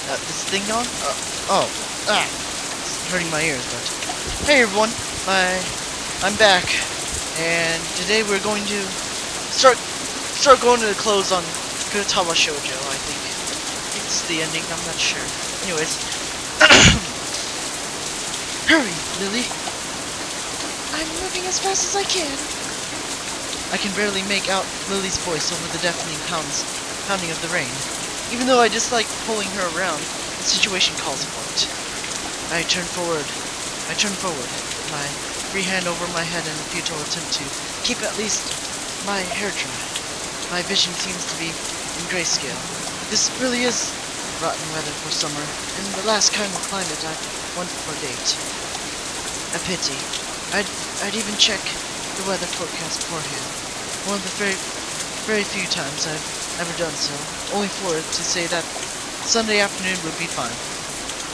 This thing on? It's hurting my ears, but... Hey everyone, I'm back, and today we're going to start going to the close on Katawa Shoujo, I think. It's the ending, I'm not sure. Anyways. Hurry, Lilly. I'm moving as fast as I can. I can barely make out Lily's voice over the deafening pounding of the rain. Even though I dislike pulling her around, the situation calls for it. I turn forward, my free hand over my head in a futile attempt to keep at least my hair dry. My vision seems to be in grayscale. This really is rotten weather for summer, and the last kind of climate I want for a date. A pity. I'd even check the weather forecast beforehand. One of the very few times I've ever done so, only for it to say that Sunday afternoon would be fine.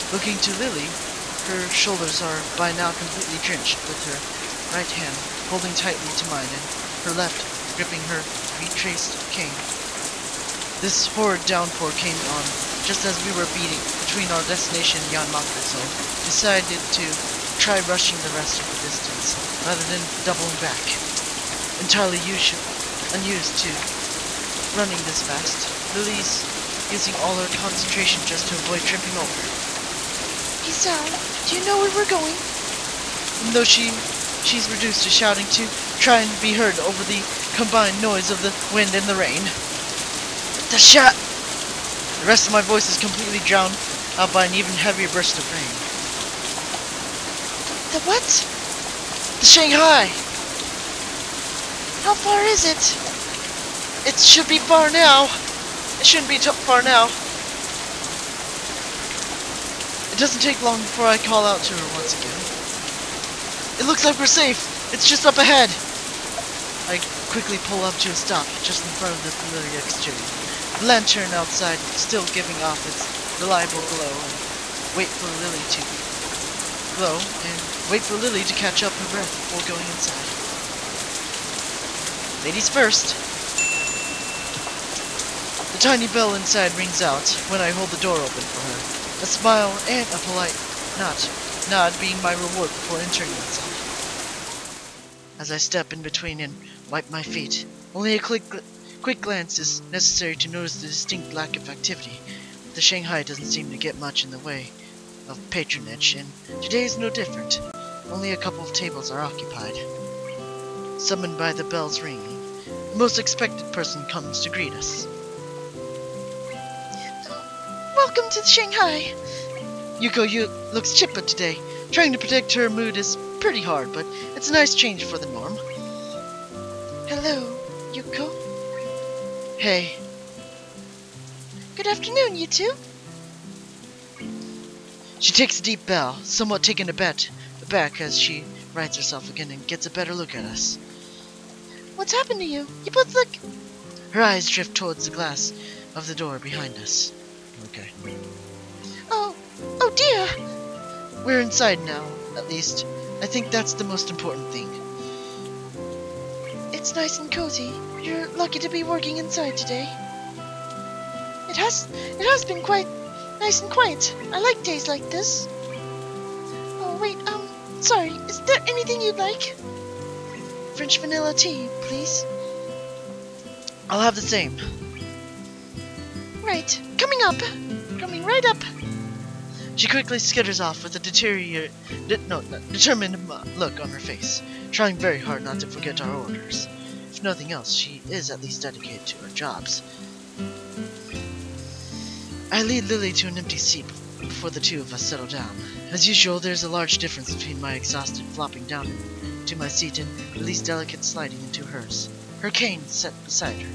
Looking to Lilly, her shoulders are by now completely drenched, with her right hand holding tightly to mine and her left gripping her retraced cane. This horrid downpour came on just as we were beating between our destination Yanmaku, so decided to try rushing the rest of the distance rather than doubling back. Entirely unused to running this fast, Lily's using all her concentration just to avoid tripping over. Isao, do you know where we're going? Even though she's reduced to shouting to try and be heard over the combined noise of the wind and the rain. The shot! The rest of my voice is completely drowned out by an even heavier burst of rain. The what? The Shanghai! How far is it? It should be far now. It shouldn't be far now. It doesn't take long before I call out to her once again. It looks like we're safe. It's just up ahead. I quickly pull up to a stop just in front of the familiar exchange. The lantern outside still giving off its reliable glow, and wait for Lilly to catch up her breath before going inside. Ladies first. The tiny bell inside rings out when I hold the door open for her. A smile and a polite nod being my reward before entering inside. As I step in between and wipe my feet, only a quick glance is necessary to notice the distinct lack of activity. The Shanghai doesn't seem to get much in the way of patronage, and today is no different. Only a couple of tables are occupied. Summoned by the bell's ringing, the most expected person comes to greet us. Welcome to Shanghai. Yuko looks chipper today. Trying to protect her mood is pretty hard, but it's a nice change for the norm. Hello, Yuko. Hey. Good afternoon, you two. She takes a deep bow, somewhat taken aback as she rights herself again and gets a better look at us. What's happened to you? You both look... Her eyes drift towards the glass of the door behind us. Okay. Oh dear. We're inside now, at least. I think that's the most important thing. It's nice and cozy. You're lucky to be working inside today. It has been quite nice and quiet. I like days like this. Oh wait, sorry. Is there anything you'd like? French vanilla tea, please. I'll have the same. Right. Coming right up. She quickly skitters off with a determined look on her face, trying very hard not to forget our orders. If nothing else, she is at least dedicated to her jobs. I lead Lilly to an empty seat before the two of us settle down. As usual, there's a large difference between my exhausted flopping down to my seat and Lily's delicate sliding into hers, her cane set beside her.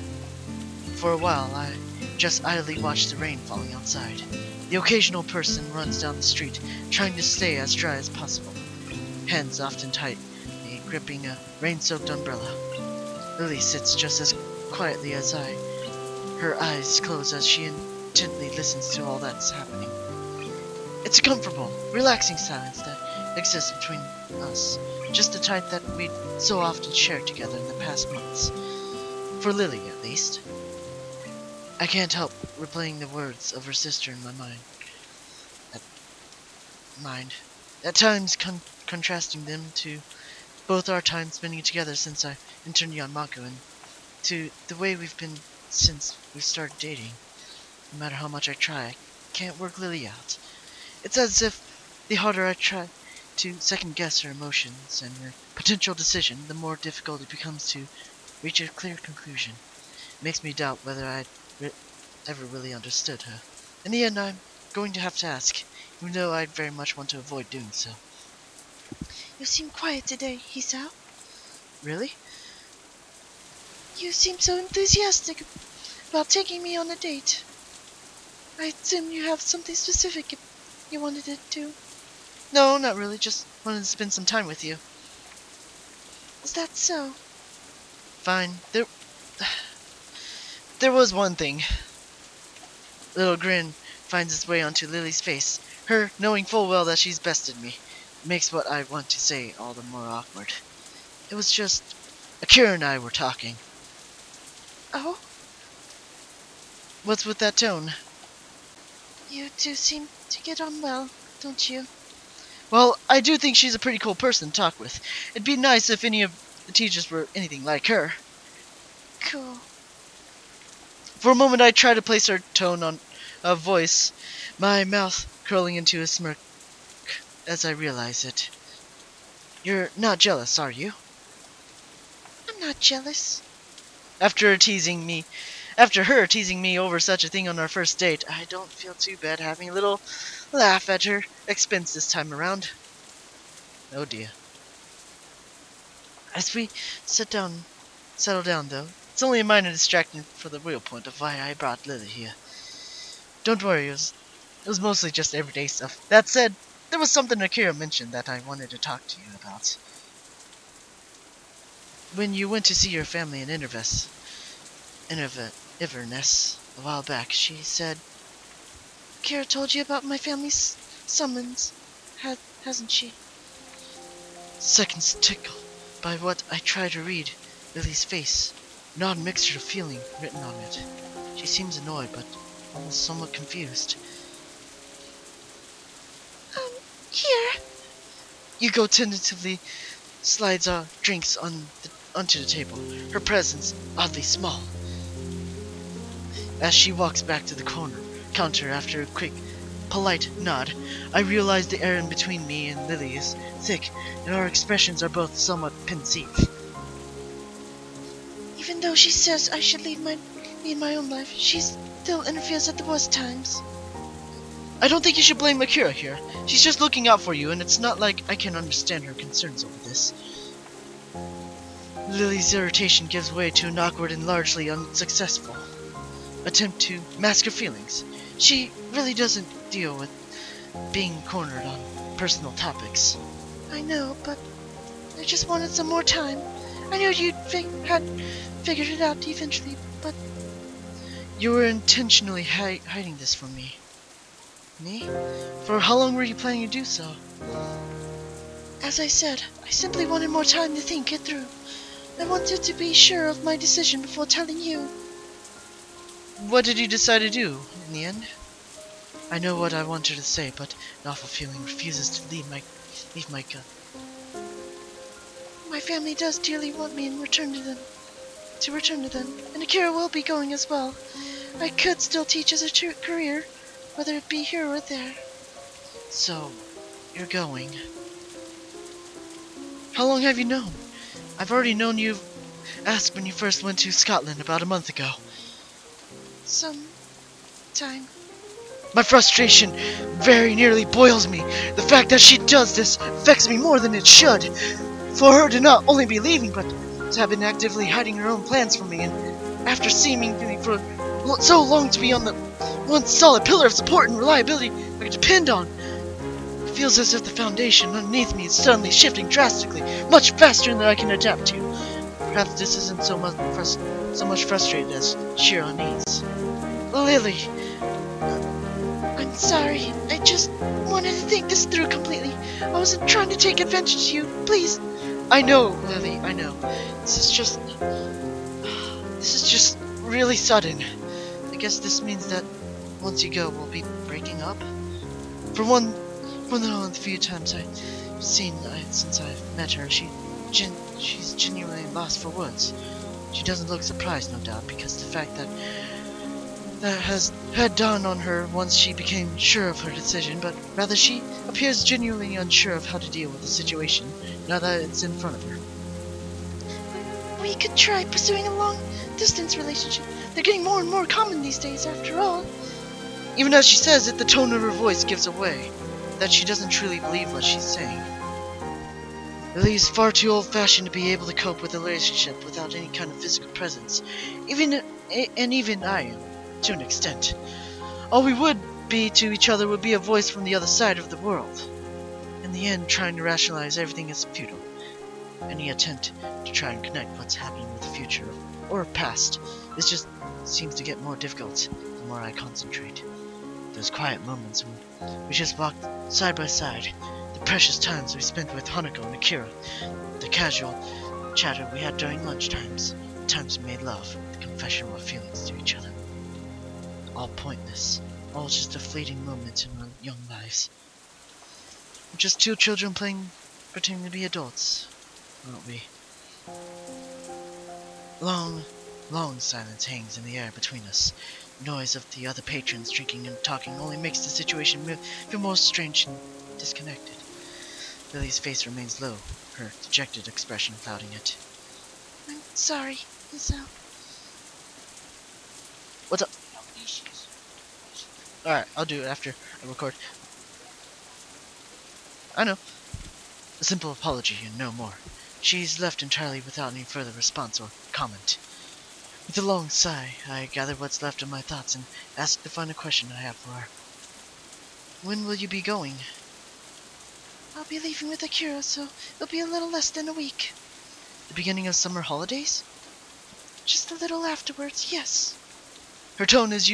For a while, I just idly watch the rain falling outside. The occasional person runs down the street, trying to stay as dry as possible, hands often tight, gripping a rain-soaked umbrella. Lilly sits just as quietly as I, her eyes closed as she intently listens to all that's happening. It's a comfortable, relaxing silence that exists between us, just the type that we'd so often shared together in the past months. For Lilly, at least. I can't help replaying the words of her sister in my mind, mind. At times, contrasting them to both our time spending together since I interned Yanmaku and to the way we've been since we started dating. No matter how much I try, I can't work Lily out. It's as if the harder I try to second-guess her emotions and her potential decision, the more difficult it becomes to reach a clear conclusion. It makes me doubt whether I'd ever really understood her. In the end, I'm going to have to ask, even though I'd very much want to avoid doing so. You seem quiet today, Hisao. Really? You seem so enthusiastic about taking me on a date. I assume you have something specific you wanted to do. No, not really. Just wanted to spend some time with you. Is that so? Fine. There was one thing. Little grin finds its way onto Lily's face. Her knowing full well that she's bested me makes what I want to say all the more awkward. It was just Akira and I were talking. Oh? What's with that tone? You two seem to get on well, don't you? Well, I do think she's a pretty cool person to talk with. It'd be nice if any of the teachers were anything like her. Cool. For a moment I tried to place her tone on a voice, my mouth curling into a smirk as I realize it. You're not jealous, are you? I'm not jealous. After her teasing me over such a thing on our first date, I don't feel too bad having a little laugh at her expense this time around. Oh dear. As we settle down though, it's only a minor distraction for the real point of why I brought Lily here. Don't worry, it was mostly just everyday stuff. That said, there was something Akira mentioned that I wanted to talk to you about. When you went to see your family in Inverness a while back, she said... Kira told you about my family's summons, hasn't she? Seconds tickle by what I try to read Lily's face. An odd mixture of feeling written on it. She seems annoyed, but almost somewhat confused. Here. Yuko tentatively slides our drinks onto the table, her presence oddly small. As she walks back to the counter after a quick, polite nod, I realize the air in between me and Lily is thick, and our expressions are both somewhat pensive. Even though she says I should lead my own life, she still interferes at the worst times. I don't think you should blame Akira here. She's just looking out for you, and it's not like I can understand her concerns over this. Lily's irritation gives way to an awkward and largely unsuccessful attempt to mask her feelings. She really doesn't deal with being cornered on personal topics. I know, but I just wanted some more time. I knew you'd had figured it out eventually, but... You were intentionally hiding this from me. Me? For how long were you planning to do so? As I said, I simply wanted more time to think it through. I wanted to be sure of my decision before telling you. What did you decide to do, in the end? I know what I wanted to say, but an awful feeling refuses to leave my gut. My family does dearly want me to return to them, and Akira will be going as well. I could still teach as a career, whether it be here or there. So, you're going. How long have you known? I've already known you asked when you first went to Scotland about a month ago. Some time. My frustration very nearly boils me. The fact that she does this affects me more than it should. For her to not only be leaving, but to have been actively hiding her own plans from me, and after seemingly for so long to be on the one solid pillar of support and reliability I could depend on. It feels as if the foundation underneath me is suddenly shifting drastically, much faster than I can adapt to. Perhaps this isn't so much frustrated as sheer unease. Lily! I'm sorry. I just wanted to think this through completely. I wasn't trying to take advantage of you. Please. I know, Lily, I know. This is just really sudden. I guess this means that once you go, we'll be breaking up. For one, From the few times I've seen since I've met her, she's genuinely lost for words. She doesn't look surprised, no doubt, because the fact that had dawned on her once she became sure of her decision, but rather she appears genuinely unsure of how to deal with the situation now that it's in front of her. We could try pursuing a long-distance relationship. They're getting more and more common these days, after all. Even as she says it, the tone of her voice gives away that she doesn't truly believe what she's saying. Lily is far too old-fashioned to be able to cope with a relationship without any kind of physical presence. Even I am, to an extent. All we would be to each other would be a voice from the other side of the world. In the end, trying to rationalize everything is futile. Any attempt to try and connect what's happening with the future or past, it just seems to get more difficult the more I concentrate. Those quiet moments when we just walked side by side, the precious times we spent with Hanako and Akira, the casual chatter we had during lunchtimes, the times we made love, the confession of our feelings to each other. All pointless, all just a fleeting moment in our young lives. We're just two children pretending to be adults, aren't we? Long silence hangs in the air between us. The noise of the other patrons drinking and talking only makes the situation feel more strange and disconnected. Lily's face remains low, her dejected expression clouding it. I'm sorry, Izzo. What's up? Alright, I'll do it after I record. I know. A simple apology and no more. She's left entirely without any further response or comment. With a long sigh, I gather what's left of my thoughts and ask the final question I have for her. When will you be going? I'll be leaving with Akira, so it'll be a little less than a week. The beginning of summer holidays? Just a little afterwards, yes. Her tone is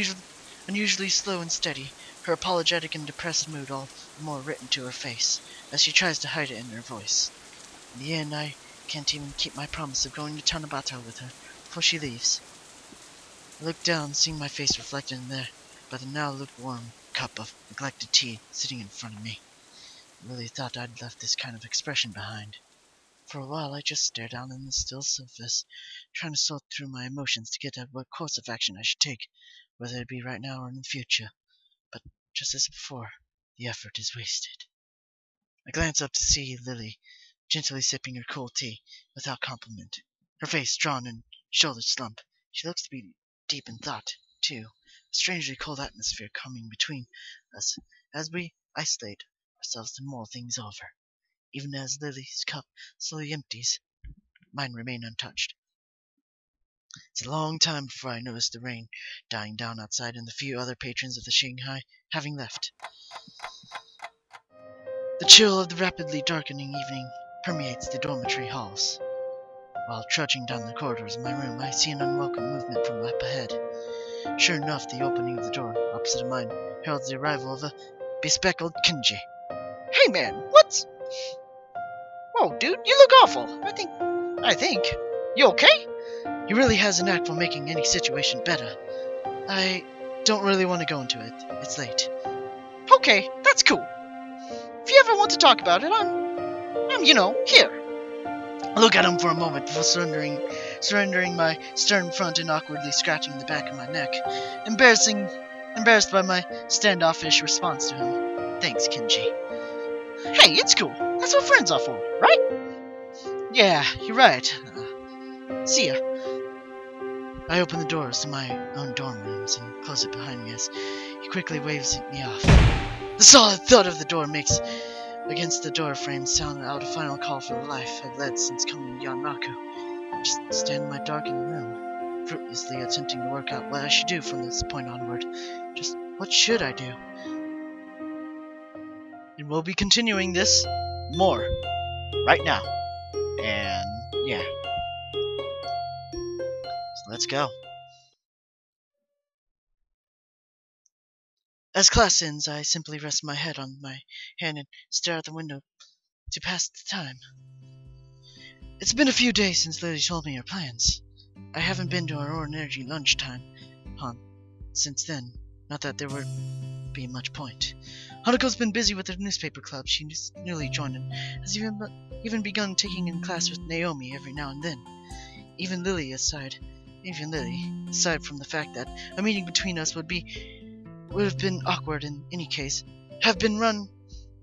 unusually slow and steady, her apologetic and depressed mood all the more written to her face, as she tries to hide it in her voice. In the end, I can't even keep my promise of going to Tanabata with her before she leaves. I look down, seeing my face reflected in there by the now lukewarm cup of neglected tea sitting in front of me. I really thought I'd left this kind of expression behind. For a while I just stared down on the still surface, trying to sort through my emotions to get at what course of action I should take, whether it be right now or in the future. But just as before, the effort is wasted. I glance up to see Lily, gently sipping her cold tea, without compliment. Her face drawn and shoulders slumped. She looks to be deep in thought, too, a strangely cold atmosphere coming between us as we isolate ourselves to mull things over. Even as Lily's cup slowly empties, mine remain untouched. It's a long time before I notice the rain dying down outside and the few other patrons of the Shanghai having left. The chill of the rapidly darkening evening permeates the dormitory halls. While trudging down the corridors of my room, I see an unwelcome movement from up ahead. Sure enough, the opening of the door opposite of mine heralds the arrival of a bespectacled Kenji. Hey man, what's... Whoa, dude, you look awful. I think. You okay? He really has a knack for making any situation better. I don't really want to go into it. It's late. Okay, that's cool. If you ever want to talk about it, I'm here. I look at him for a moment before surrendering my stern front and awkwardly scratching the back of my neck, embarrassed by my standoffish response to him. Thanks, Kenji. Hey, it's cool. That's what friends are for, right? Yeah, you're right. See ya. I open the doors to my own dorm rooms and close it behind me as he quickly waves me off. The solid thud of the door makes against the door frame sound out a final call for the life I've led since coming to Yanmaku. I just stand in my darkened room, fruitlessly attempting to work out what I should do from this point onward. Just what should I do? And we'll be continuing this more right now. And yeah. So let's go. As class ends, I simply rest my head on my hand and stare out the window to pass the time. It's been a few days since Lily told me her plans. I haven't been to our ordinary lunchtime since then, not that there would be much point. Hanuko's been busy with her newspaper club. She just newly joined and has even begun taking in class with Naomi every now and then. Even Lilly, aside from the fact that a meeting between us would have been awkward in any case, have been run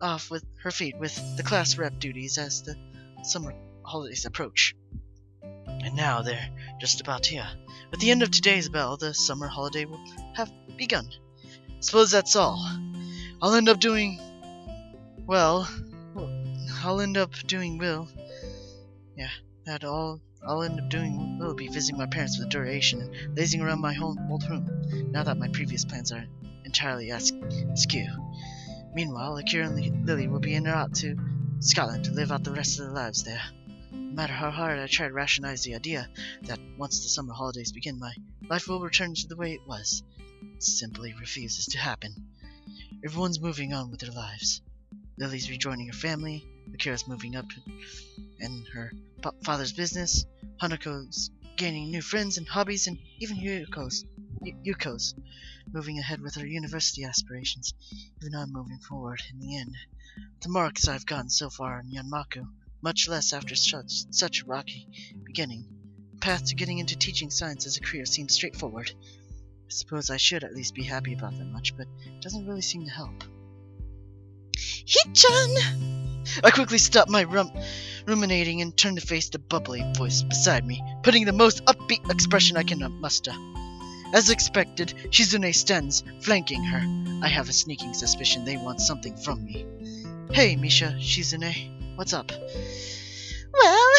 off with her feet with the class rep duties as the summer holidays approach. And now they're just about here. With the end of today's bell, the summer holiday will have begun. Suppose that's all. I'll end up doing will be visiting my parents for the duration and lazing around my old home, now that my previous plans are entirely askew. Meanwhile, Akira and Lily will be en route to Scotland to live out the rest of their lives there. No matter how hard I try to rationalize the idea that once the summer holidays begin, my life will return to the way it was, it simply refuses to happen. Everyone's moving on with their lives. Lily's rejoining her family, Akira's moving up in her father's business, Hanuko's gaining new friends and hobbies, and even Yuko's moving ahead with her university aspirations. Even I'm moving forward in the end. The marks I've gotten so far in Yanmaku, much less after such a rocky beginning. The path to getting into teaching science as a career seems straightforward. I suppose I should at least be happy about that much, but it doesn't really seem to help. Hee-chan! I quickly stopped my ruminating and turned to face the bubbly voice beside me, putting the most upbeat expression I can muster. As expected, Shizune stands, flanking her. I have a sneaking suspicion they want something from me. Hey, Misha, Shizune, what's up? Well,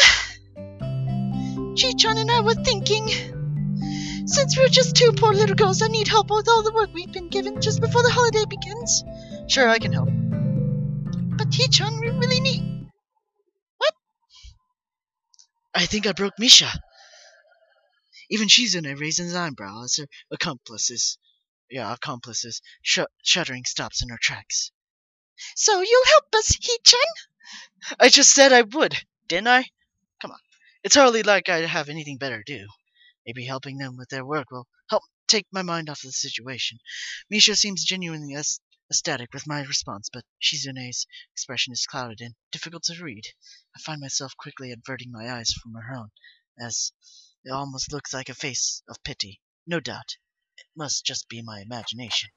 Chi-chan and I were thinking, since we're just two poor little girls that need help with all the work we've been given just before the holiday begins. Sure, I can help. But Chi-chan, we really need... What? I think I broke Misha. Even Shizune raised an eyebrow as her accomplices, shuddering stops in her tracks. So you'll help us, Hee-chan? I just said I would, didn't I? Come on. It's hardly like I have anything better to do. Maybe helping them with their work will help take my mind off of the situation. Misha seems genuinely ecstatic with my response, but Shizune's expression is clouded and difficult to read. I find myself quickly averting my eyes from her own, as it almost looks like a face of pity. No doubt, it must just be my imagination.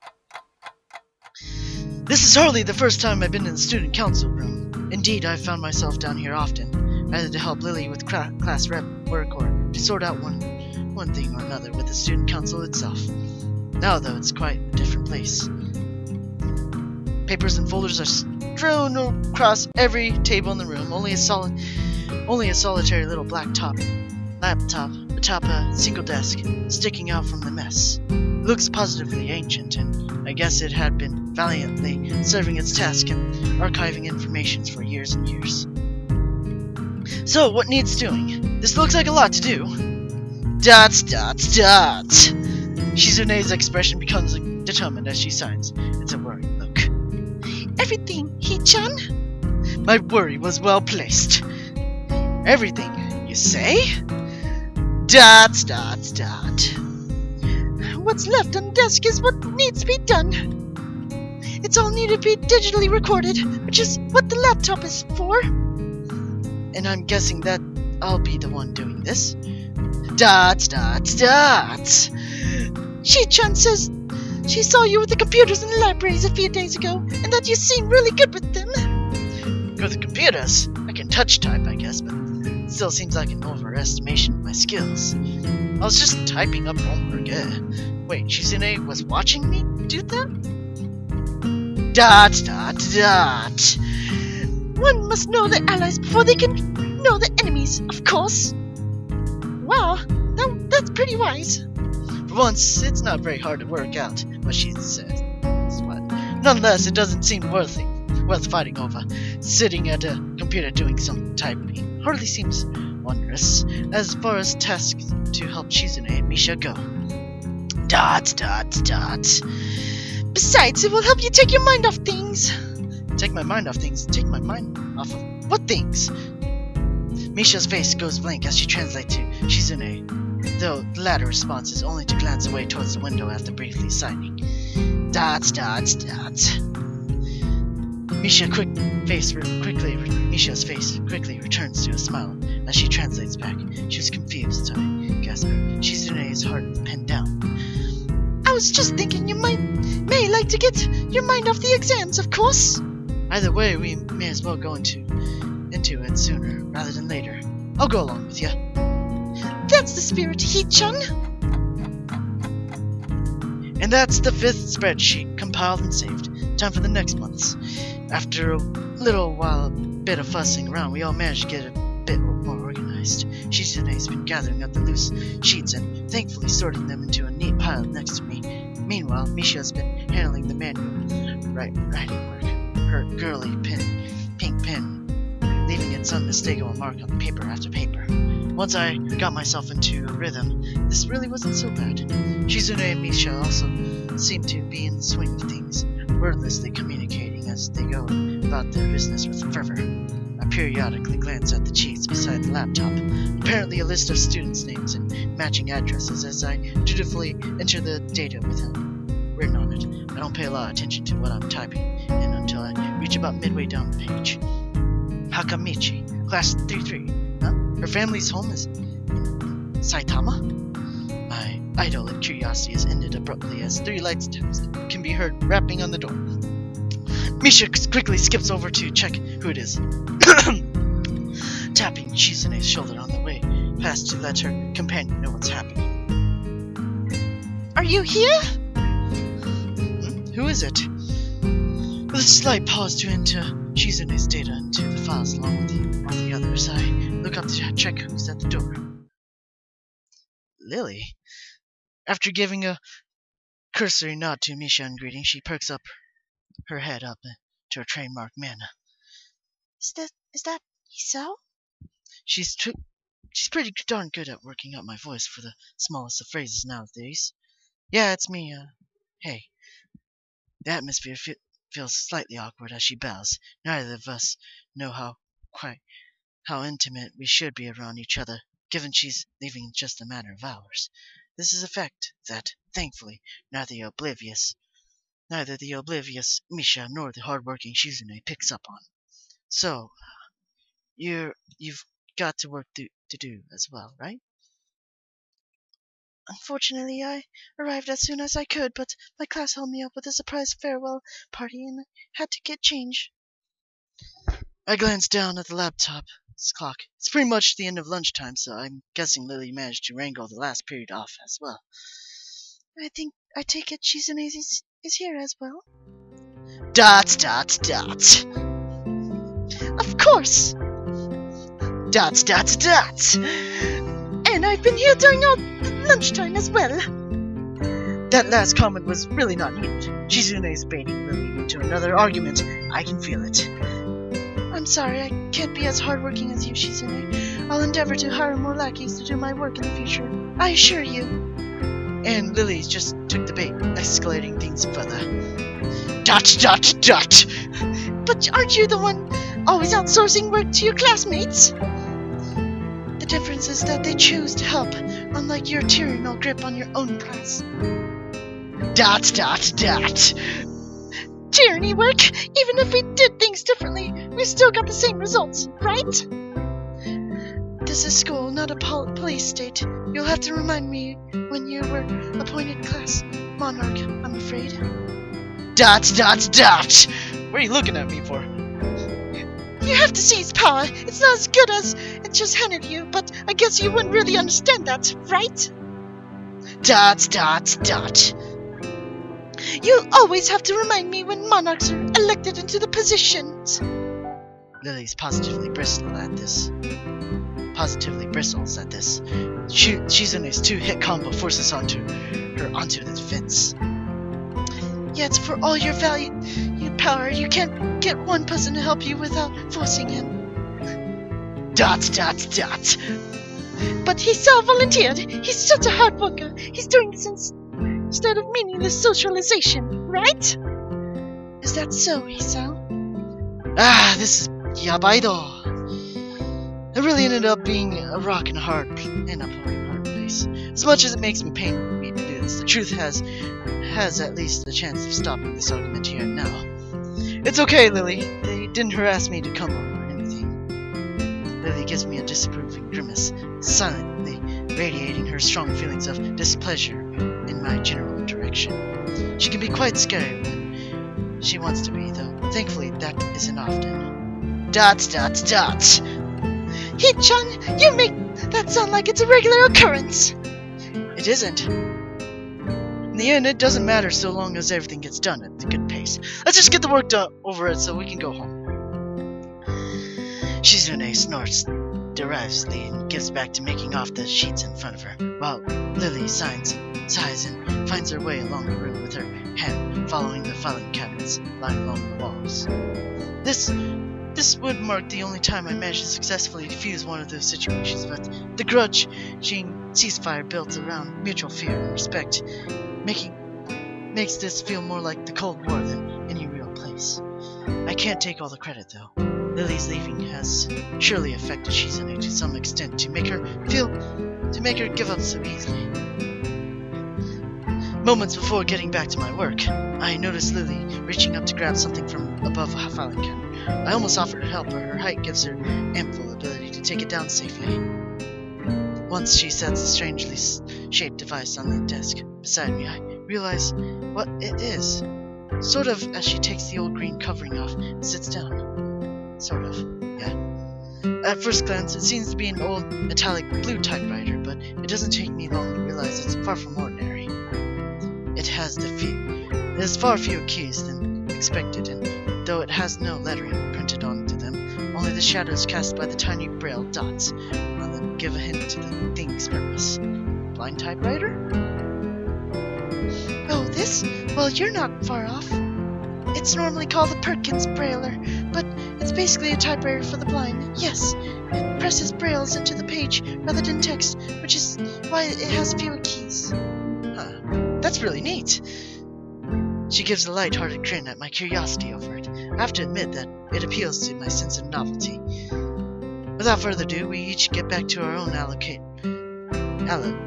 This is hardly the first time I've been in the student council room. Indeed, I've found myself down here often, either to help Lily with class rep work or to sort out one thing or another with the student council itself. Now, though, it's quite a different place. Papers and folders are strewn across every table in the room. Only a solitary little black laptop atop a single desk sticking out from the mess. It looks positively ancient, and I guess it had been valiantly serving its task and archiving information for years and years. So, what needs doing? This looks like a lot to do. Dots. Shizune's expression becomes determined as she signs. It's a worried look. Everything, Hee-chan? My worry was well placed. Everything, you say? Dots. What's left on the desk is what needs to be done. It's all needed to be digitally recorded, which is what the laptop is for. And I'm guessing that I'll be the one doing this. Dots. Shi-chan says she saw you with the computers in the libraries a few days ago, and that you seem really good with them. Good with the computers? I can touch type, I guess, but it still seems like an overestimation of my skills. I was just typing up homework. Wait, Shizune was watching me do that? Dot. One must know the allies before they can know the enemies, of course. Wow, that's pretty wise. For once, it's not very hard to work out what she says. Nonetheless, it doesn't seem worth fighting over. Sitting at a computer doing some typing hardly seems wondrous as far as tasks to help Shizune and Misha go. Dot. Besides, it will help you take your mind off things. Take my mind off things? Take my mind off of what things? Misha's face goes blank as she translates to Shizune, though the latter response is only to glance away towards the window after briefly signing. Dots. Misha's face quickly returns to a smile as she translates back. She was confused, so I guessed her. Shizune's heart pinned down. I was just thinking you may like to get your mind off the exams, of course. Either way, we may as well go into it sooner rather than later. I'll go along with you. That's the spirit, He-chan. And that's the 5th spreadsheet, compiled and saved. Time for the next month's. After a bit of fussing around, we all managed to get a bit more organized. Shizune's been gathering up the loose sheets and thankfully sorting them into a neat pile next to me. Meanwhile, Misha's been handling the manual writing work, her girly pink pen, leaving its unmistakable mark on paper after paper. Once I got myself into a rhythm, this really wasn't so bad. Shizune and Misha also seemed to be in the swing of things, wordlessly communicating as they go about their business with fervor. I periodically glance at the sheets beside the laptop, apparently a list of students' names and matching addresses as I dutifully enter the data written on it. I don't pay a lot of attention to what I'm typing in until I reach about midway down the page. Hakamichi, class 3-3. Huh? Her family's home is in Saitama? My idle curiosity is ended abruptly as 3 lights can be heard rapping on the door. Misha quickly skips over to check who it is, tapping Shizune's shoulder on the way past to let her companion know what's happening. Are you here? Who is it? With a slight pause to enter Shizune's data into the files along with the others, I look up to check who's at the door. Lilly. After giving a cursory nod to Misha in greeting, she perks up her head up to her trademark manner. Is that Isao? She's pretty darn good at working up my voice for the smallest of phrases nowadays. Yeah, it's me. Hey. The atmosphere feels slightly awkward as she bows. Neither of us know how intimate we should be around each other, given she's leaving in just a matter of hours. This is a fact that, thankfully, neither the oblivious Misha nor the hard-working Shizune picks up on. So, you've got to work to do as well, right? Unfortunately, I arrived as soon as I could, but my class held me up with a surprise farewell party and I had to get change. I glanced down at the laptop's clock. It's pretty much the end of lunchtime, so I'm guessing Lilly managed to wrangle the last period off as well. I take it Shizune is here as well. ... Of course! ... And I've been here during all lunchtime as well. That last comment was really not needed. Shizune's baiting Lilly into another argument. I can feel it. I'm sorry, I can't be as hardworking as you, Shizune. I'll endeavor to hire more lackeys to do my work in the future. I assure you. And Lilly just took the bait, escalating things further. ... But aren't you the one always outsourcing work to your classmates? The difference is that they choose to help, unlike your tyrannical grip on your own class. ... Tyranny work? Even if we did things differently, we still got the same results, right? This is school, not a police state. You'll have to remind me when you were appointed class monarch, I'm afraid. ... What are you looking at me for? You have to seize power. It's not as good as it just handed you, but I guess you wouldn't really understand that, right? ... You'll always have to remind me when monarchs are elected into the positions. Lily's positively bristles at this. Shizune's 2-hit combo forces onto the defense. Yet, for all your valued power, you can't get one person to help you without forcing him. ... But he self-volunteered. He's such a hard worker. He's doing this instead of meaningless socialization, right? Is that so, Isao? This is yabaido. It really ended up being a rock and a hard place. As much as it makes me pain me to do this, the truth has at least a chance of stopping this argument here and now. It's okay, Lily. They didn't harass me to come over or anything. Lily gives me a disapproving grimace, silently radiating her strong feelings of displeasure in my general direction. She can be quite scary when she wants to be, though thankfully that isn't often. Dots. Hee-chan, you make that sound like it's a regular occurrence. It isn't. In the end, it doesn't matter so long as everything gets done at a good pace. Let's just get the work done over it so we can go home. Shizune snorts derisively and gives back to making off the sheets in front of her, while Lily sighs and finds her way along the room with her hand following the filing cabinets lying along the walls. This would mark the only time I managed to successfully defuse one of those situations, but the grudge-shing ceasefire built around mutual fear and respect makes this feel more like the Cold War than any real place. I can't take all the credit, though. Lily's leaving has surely affected Shizune to some extent to make her give up so easily. Moments before getting back to my work, I noticed Lily reaching up to grab something from above a filing cabinet. I almost offered to help, but her height gives her ample ability to take it down safely. Once she sets a strangely shaped device on the desk beside me, I realize what it is. Sort of as she takes the old green covering off and sits down. Sort of, yeah. At first glance, it seems to be an old metallic blue typewriter, but it doesn't take me long to realize it's far from ordinary. It has far fewer keys than expected, and though it has no lettering printed onto them, only the shadows cast by the tiny braille dots on them give a hint to the thing's purpose. Blind typewriter? Oh, this? Well, you're not far off. It's normally called the Perkins Brailer, but it's basically a typewriter for the blind. Yes, it presses brailles into the page rather than text, which is why it has fewer keys. Huh. That's really neat. She gives a light-hearted grin at my curiosity over it. I have to admit that it appeals to my sense of novelty. Without further ado, we each get back to our own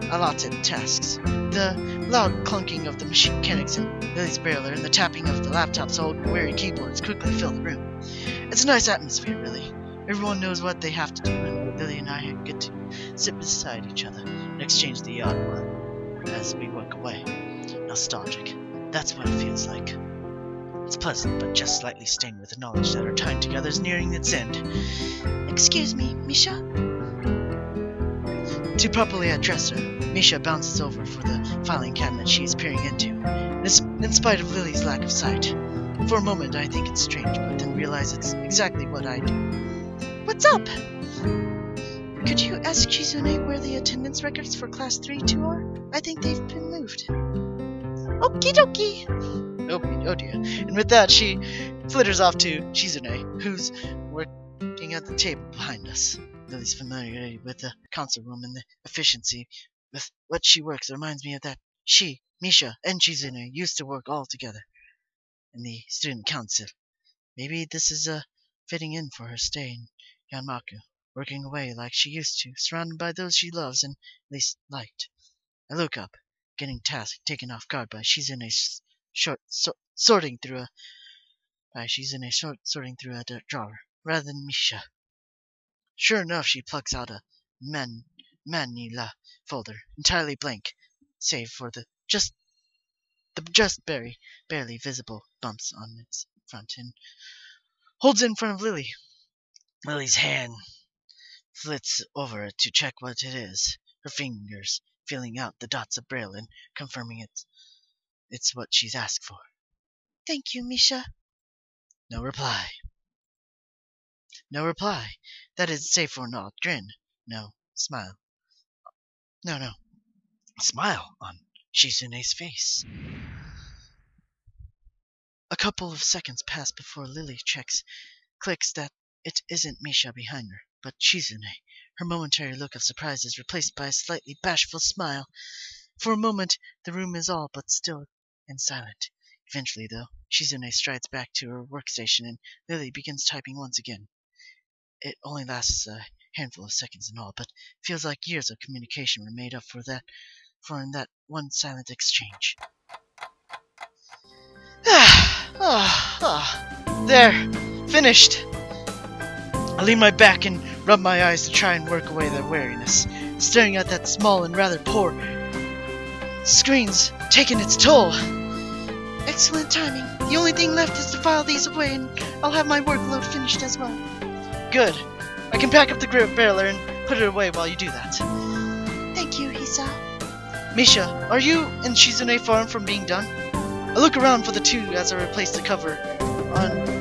allotted tasks. The loud clunking of the mechanics in Lily's brailer and the tapping of the laptop's old weary keyboards quickly fill the room. It's a nice atmosphere, really. Everyone knows what they have to do, and Lily and I get to sit beside each other and exchange the odd word as we work away. Nostalgic. That's what it feels like. It's pleasant, but just slightly stained with the knowledge that our time together is nearing its end. Excuse me, Misha? To properly address her, Misha bounces over for the filing cabinet she is peering into, in spite of Lily's lack of sight. For a moment I think it's strange, but then realize it's exactly what I do. What's up? Could you ask Shizune where the attendance records for Class 3-2 are? I think they've been moved. Okie dokie! Oh dear. And with that, she flitters off to Shizune, who's working at the table behind us. Lily's familiarity with the council room and the efficiency with what she works reminds me of that she, Misha, and Shizune used to work all together in the student council. Maybe this is a fitting in for her stay in Yanmaku, working away like she used to, surrounded by those she loves and at least liked. I look up, getting taken off guard by Shizune sorting through a drawer, rather than Misha. Sure enough, she plucks out a manila folder, entirely blank, save for the just barely visible bumps on its front, and holds it in front of Lily. Lily's hand flits over it to check what it is, her fingers feeling out the dots of braille and confirming it's what she's asked for. Thank you, Misha. No reply. No reply. That is, save for an odd grin. No smile. No. A smile on Shizune's face. A couple of seconds pass before Lily clicks that it isn't Misha behind her, but Shizune. Her momentary look of surprise is replaced by a slightly bashful smile. For a moment, the room is all but still and silent. Eventually, though, Shizune strides back to her workstation and Lily begins typing once again. It only lasts a handful of seconds in all, but feels like years of communication were made up for in that one silent exchange. There! Finished! I lean my back and rub my eyes to try and work away the weariness. Staring at that small and rather poor screen's taking its toll. Excellent timing. The only thing left is to file these away, and I'll have my workload finished as well. Good. I can pack up the barreler and put it away while you do that. Thank you, Hisao. Misha, are you and Shizune far from being done? I look around for the two as I replace the cover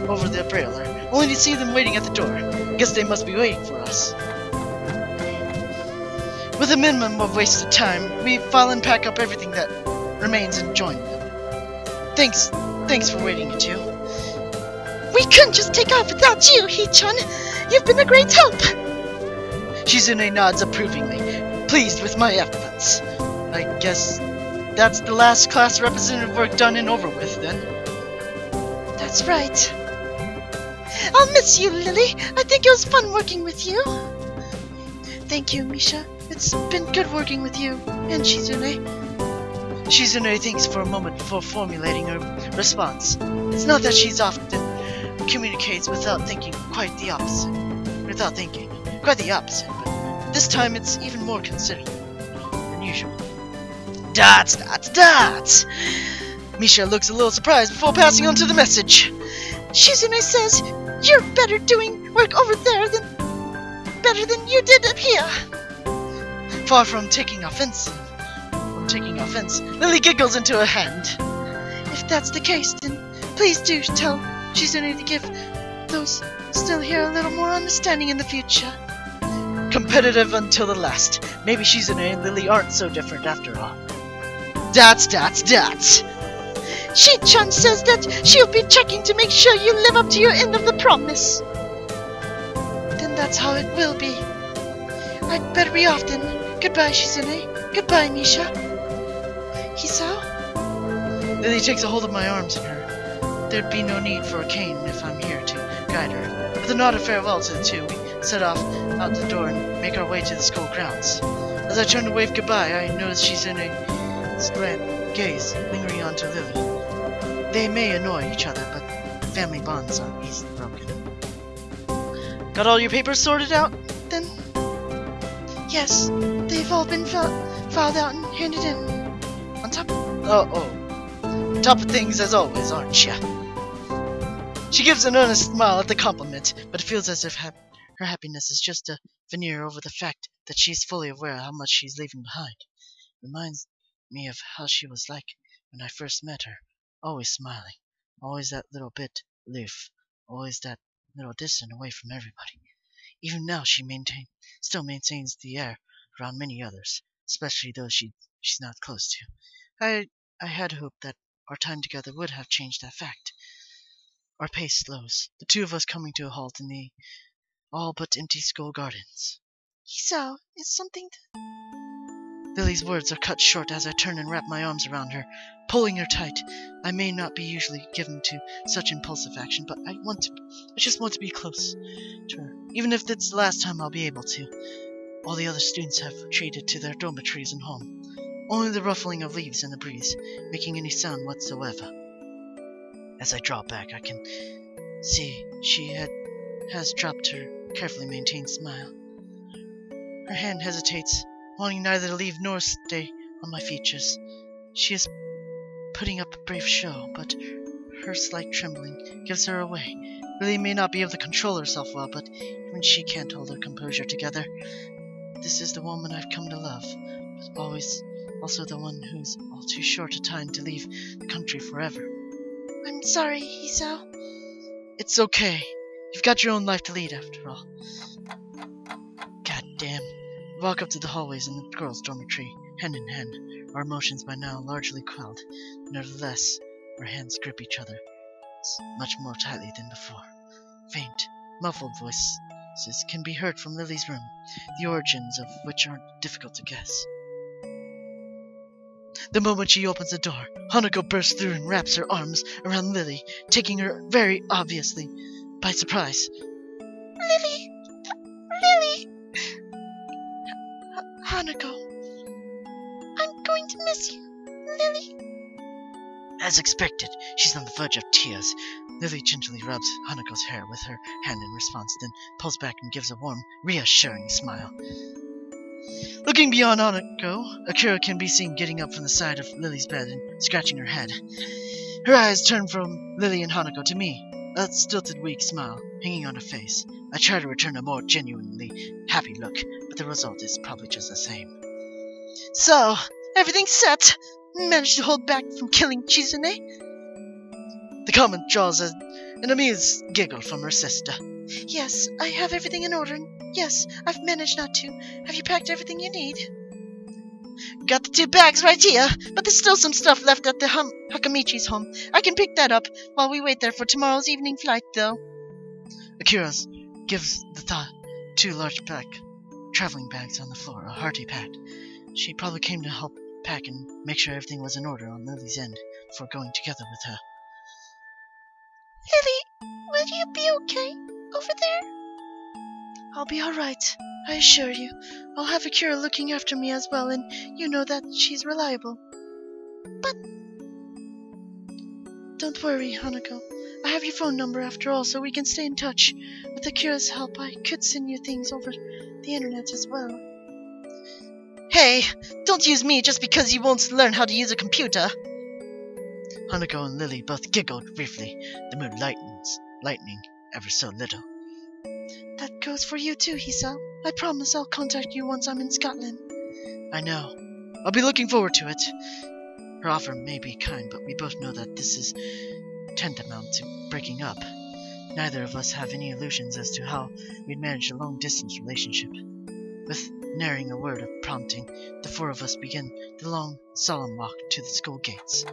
over the barreler, only to see them waiting at the door. Guess they must be waiting for us. With a minimum of wasted time, we file and pack up everything that remains and join them. Thanks for waiting, you two. We couldn't just take off without you, Hee-chan. You've been a great help. Shizune nods approvingly, pleased with my efforts. I guess that's the last class representative work done and over with, then. That's right. I'll miss you, Lilly. I think it was fun working with you. Thank you, Misha. It's been good working with you and Shizune. Shizune thinks for a moment before formulating her response. It's not that she's often communicates without thinking, quite the opposite. But this time it's even more considered than usual. Dots! Misha looks a little surprised before passing on to the message. Shizune says you're better doing work over there than you did up here. Far from taking offense, Lilly giggles into her hand. If that's the case, then please do tell Shizune to give those still here a little more understanding in the future. Competitive until the last. Maybe Shizune and Lilly aren't so different after all. Dots! Shi-chan says that she'll be checking to make sure you live up to your end of the promise. Then that's how it will be. I'd better be off then. Goodbye, Shizune. Goodbye, Misha. Hisao? Lilly takes a hold of my arms in her. There'd be no need for a cane if I'm here to guide her. With a nod of farewell to the two, we set off out the door and make our way to the school grounds. As I turn to wave goodbye, I notice Shizune's gaze lingering onto Lilly. They may annoy each other, but family bonds aren't easily broken. Got all your papers sorted out, then? Yes, they've all been filed out and handed in. On top top of things as always, aren't ya? She gives an earnest smile at the compliment, but it feels as if her happiness is just a veneer over the fact that she's fully aware of how much she's leaving behind. Reminds me of how she was like when I first met her, always smiling, always that little bit aloof, always that little distant away from everybody. Even now she still maintains the air around many others, especially those she's not close to. I had hoped that our time together would have changed that fact. Our pace slows, the two of us coming to a halt in the all but empty school gardens. Hisao, is something... Lilly's words are cut short as I turn and wrap my arms around her, pulling her tight. I may not be usually given to such impulsive action, but I just want to be close to her, even if it's the last time I'll be able to. All the other students have retreated to their dormitories and home. Only the ruffling of leaves in the breeze, making any sound whatsoever. As I draw back, I can see she has dropped her carefully maintained smile. Her hand hesitates, wanting neither to leave nor stay on my features. She is putting up a brave show, but her slight trembling gives her away. Lilly may not be able to control herself well, but even she can't hold her composure together. This is the woman I've come to love, but also the one who's all too short a time to leave the country forever. I'm sorry, Hisao. It's okay. You've got your own life to lead, after all. God damn. We walk up to the hallways in the girls' dormitory, hand in hand, our emotions by now largely quelled. Nevertheless, our hands grip each other much more tightly than before. Faint, muffled voices can be heard from Lily's room, the origins of which aren't difficult to guess. The moment she opens the door, Hanako bursts through and wraps her arms around Lilly, taking her very obviously by surprise. Lilly! Hanako, I'm going to miss you, Lilly. As expected, she's on the verge of tears. Lilly gently rubs Hanako's hair with her hand in response, then pulls back and gives a warm, reassuring smile. Looking beyond Hanako, Akira can be seen getting up from the side of Lily's bed and scratching her head. Her eyes turn from Lilly and Hanako to me, a stilted, weak smile hanging on her face. I try to return a more genuinely happy look, but the result is probably just the same. So, everything's set. Managed to hold back from killing Chizune? The comment draws an amused giggle from her sister. Yes, I have everything in order. Yes, I've managed not to. Have you packed everything you need? Got the 2 bags right here, but there's still some stuff left at the Hakamichi's home. I can pick that up while we wait there for tomorrow's evening flight, though. Akira gives the 2 large black traveling bags on the floor a hearty pat. She probably came to help pack and make sure everything was in order on Lily's end before going together with her. Lily, will you be okay over there? I'll be alright, I assure you. I'll have Akira looking after me as well, and you know that she's reliable. But... Don't worry, Hanako. I have your phone number after all, so we can stay in touch. With Akira's help, I could send you things over the internet as well. Hey, don't use me just because you won't learn how to use a computer. Hanako and Lily both giggled briefly, the mood lightening ever so little. That goes for you too, Hisa. I promise I'll contact you once I'm in Scotland. I know. I'll be looking forward to it. Her offer may be kind, but we both know that this is tantamount to breaking up. Neither of us have any illusions as to how we'd manage a long-distance relationship. With nary a word of prompting, the 4 of us begin the long, solemn walk to the school gates.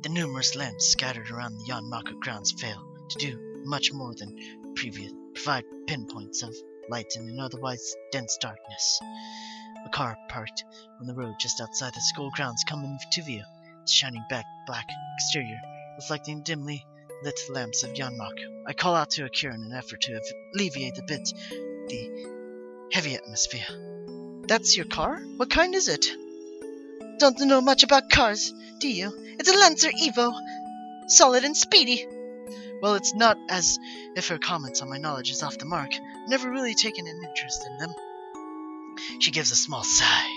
The numerous lamps scattered around the Yanmako grounds fail to do much more than provide pinpoints of light in an otherwise dense darkness. A car parked on the road just outside the school grounds comes into view, its shining black exterior reflecting dimly lit lamps of Yanmako. I call out to Akira in an effort to alleviate a bit the heavy atmosphere. That's your car? What kind is it? Don't know much about cars, do you? It's a Lancer Evo. Solid and speedy. Well, it's not as if her comments on my knowledge is off the mark. I've never really taken an interest in them. She gives a small sigh.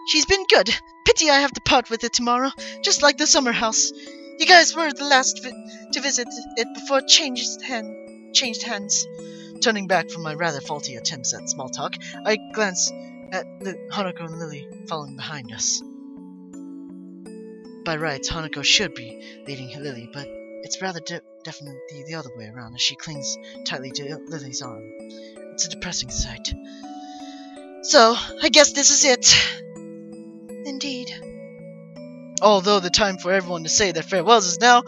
She's been good. Pity I have to part with it tomorrow, just like the summer house. You guys were the last to visit it before it changed hands. Turning back from my rather faulty attempts at small talk, I glance at Hanako and Lily following behind us. By rights, Hanako should be leading Lily, but it's rather definitely the other way around as she clings tightly to Lily's arm. It's a depressing sight. So, I guess this is it. Indeed. Although the time for everyone to say their farewells is now,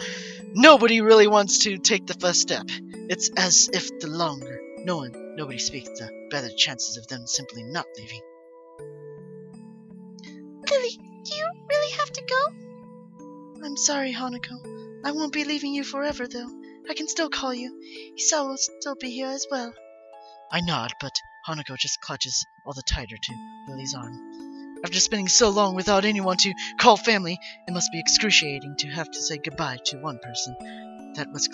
nobody really wants to take the first step. It's as if the longer nobody speaks, the better the chances of them simply not leaving. Lily, do you really have to go? I'm sorry, Hanako. I won't be leaving you forever, though. I can still call you. Hisa will still be here as well. I nod, but Hanako just clutches all the tighter to Lily's arm. After spending so long without anyone to call family, it must be excruciating to have to say goodbye to one person that was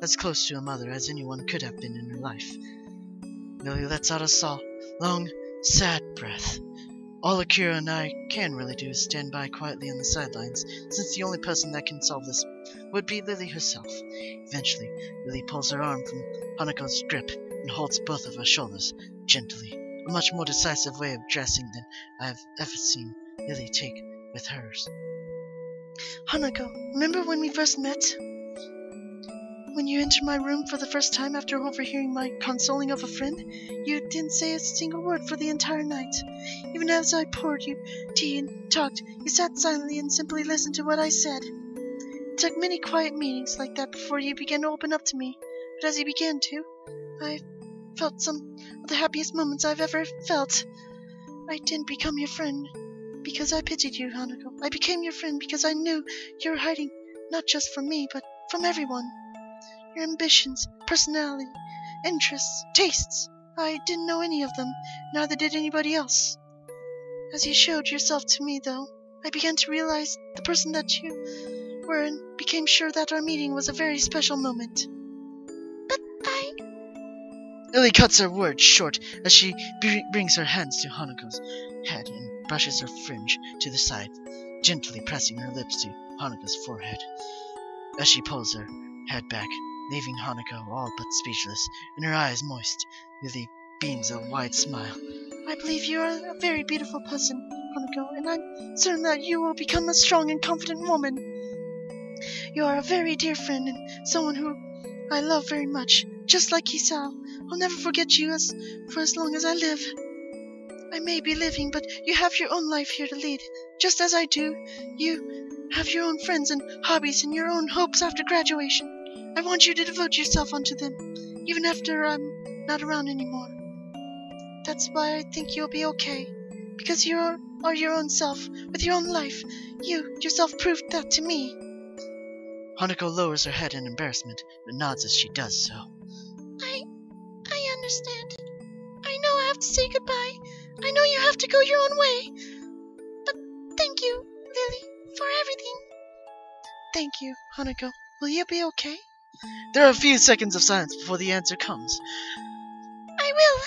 as close to a mother as anyone could have been in her life. Lily lets out a long, sad breath. All Akira and I can really do is stand by quietly on the sidelines, since the only person that can solve this would be Lily herself. Eventually, Lily pulls her arm from Hanako's grip and holds both of her shoulders gently, a much more decisive way of dressing than I have ever seen Lily take with hers. Hanako, remember when we first met? When you entered my room for the first time after overhearing my consoling of a friend, you didn't say a single word for the entire night. Even as I poured you tea and talked, you sat silently and simply listened to what I said. It took many quiet meetings like that before you began to open up to me, but as you began to, I felt some of the happiest moments I've ever felt. I didn't become your friend because I pitied you, Hanako. I became your friend because I knew you were hiding not just from me, but from everyone. Your ambitions, personality, interests, tastes. I didn't know any of them, neither did anybody else. As you showed yourself to me, though, I began to realize the person that you were and became sure that our meeting was a very special moment. But Lily cuts her words short as she brings her hands to Hanako's head and brushes her fringe to the side, gently pressing her lips to Hanako's forehead. As she pulls her head back, leaving Hanako all but speechless and her eyes moist, Lily beams a wide smile. I believe you are a very beautiful person, Hanako, and I'm certain that you will become a strong and confident woman. You are a very dear friend and someone who I love very much, just like Hisao. I'll never forget you for as long as I live. I may be living, but you have your own life here to lead, just as I do. You have your own friends and hobbies and your own hopes after graduation. I want you to devote yourself unto them, even after I'm not around anymore. That's why I think you'll be okay, because you are your own self, with your own life. You yourself proved that to me. Hanako lowers her head in embarrassment, but nods as she does so. I understand. I know I have to say goodbye. I know you have to go your own way. But thank you, Lily, for everything. Thank you, Hanako. Will you be okay? There are a few seconds of silence before the answer comes. I will.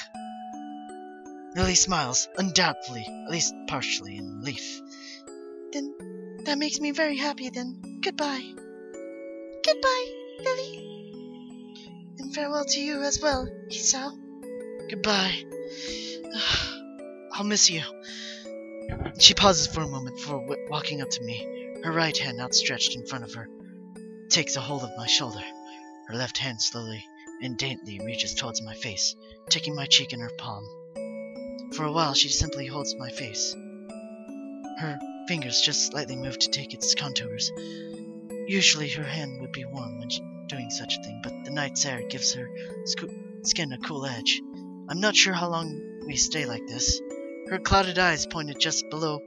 Lily smiles, undoubtedly, at least partially, in relief. Then that makes me very happy then. Goodbye. Goodbye, Lily. And farewell to you as well, Hisao. Goodbye. I'll miss you. She pauses for a moment before walking up to me, her right hand outstretched in front of her, takes a hold of my shoulder. Her left hand slowly and daintily reaches towards my face, taking my cheek in her palm. For a while she simply holds my face. Her fingers just slightly move to take its contours. Usually her hand would be warm when doing such a thing, but the night's air gives her skin a cool edge. I'm not sure how long we stay like this. Her clouded eyes pointed just below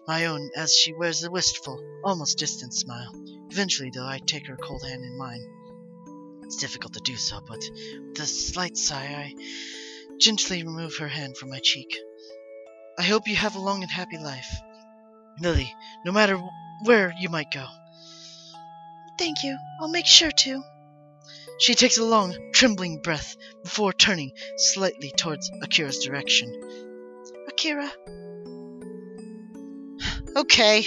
my own as she wears a wistful, almost distant smile. Eventually, though, I take her cold hand in mine. It's difficult to do so, but with a slight sigh, I gently remove her hand from my cheek. I hope you have a long and happy life, Lily, no matter where you might go. Thank you. I'll make sure to. She takes a long, trembling breath before turning slightly towards Akira's direction. Akira. Okay.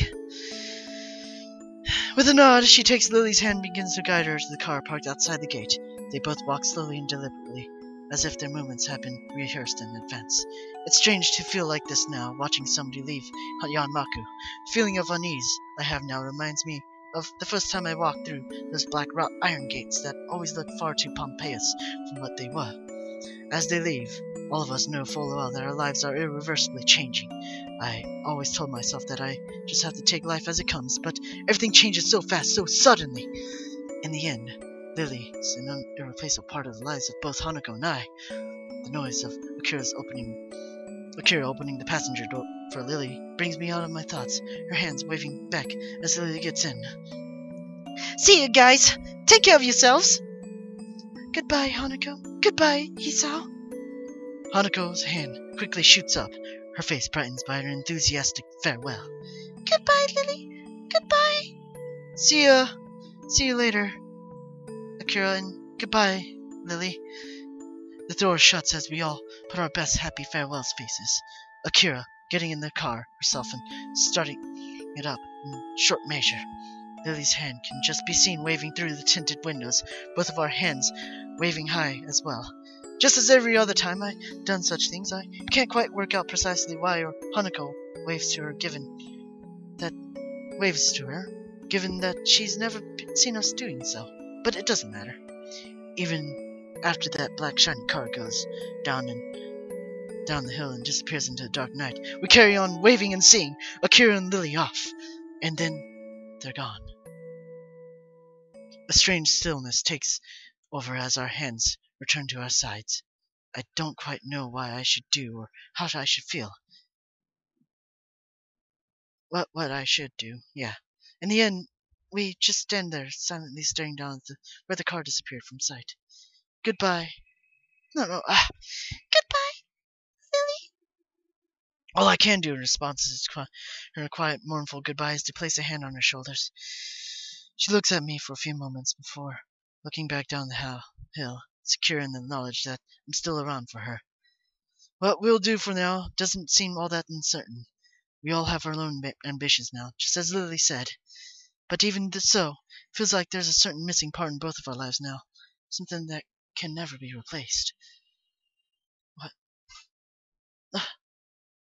With a nod, she takes Lily's hand and begins to guide her to the car parked outside the gate. They both walk slowly and deliberately, as if their movements have been rehearsed in advance. It's strange to feel like this now, watching somebody leave Yanmaku. The feeling of unease I have now reminds me of the first time I walked through those black wrought iron gates that always looked far too pompous from what they were. As they leave, all of us know full well that our lives are irreversibly changing. I always told myself that I just have to take life as it comes, but everything changes so fast, so suddenly. In the end, Lily is an irreplaceable part of the lives of both Hanako and I. The noise of Akira opening the passenger door for Lily brings me out of my thoughts, her hands waving back as Lily gets in. See you guys! Take care of yourselves! Goodbye, Hanako. Goodbye, Hisao. Hanako's hand quickly shoots up. Her face brightens by her enthusiastic farewell. Goodbye, Lily. Goodbye. See you later, Akira, and goodbye, Lily. The door shuts as we all put our best happy farewells faces. Akira getting in the car herself and starting it up in short measure. Lily's hand can just be seen waving through the tinted windows, both of our hands waving high as well. Just as every other time I've done such things, I can't quite work out precisely why Hanako waves to her, given that she's never seen us doing so. But it doesn't matter. Even after that black shiny car goes down the hill and disappears into the dark night, we carry on waving and seeing Akira and Lily off, and then they're gone. A strange stillness takes over as our hands return to our sides. I don't quite know why I should do or how I should feel. What I should do, yeah. In the end, we just stand there silently staring down at where the car disappeared from sight. Goodbye. No. Goodbye, Lily. All I can do in response is her quiet, mournful goodbye is to place a hand on her shoulders. She looks at me for a few moments before looking back down the hill, secure in the knowledge that I'm still around for her. What we'll do for now doesn't seem all that uncertain. We all have our own ambitions now, just as Lilly said. But even so, it feels like there's a certain missing part in both of our lives now. Something that can never be replaced. What?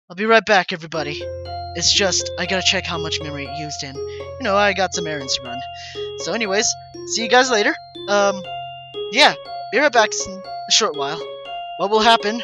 I'll be right back, everybody. It's just, I gotta check how much memory it used, and, I got some errands to run. So anyways, see you guys later. Yeah, be right back in a short while. What will happen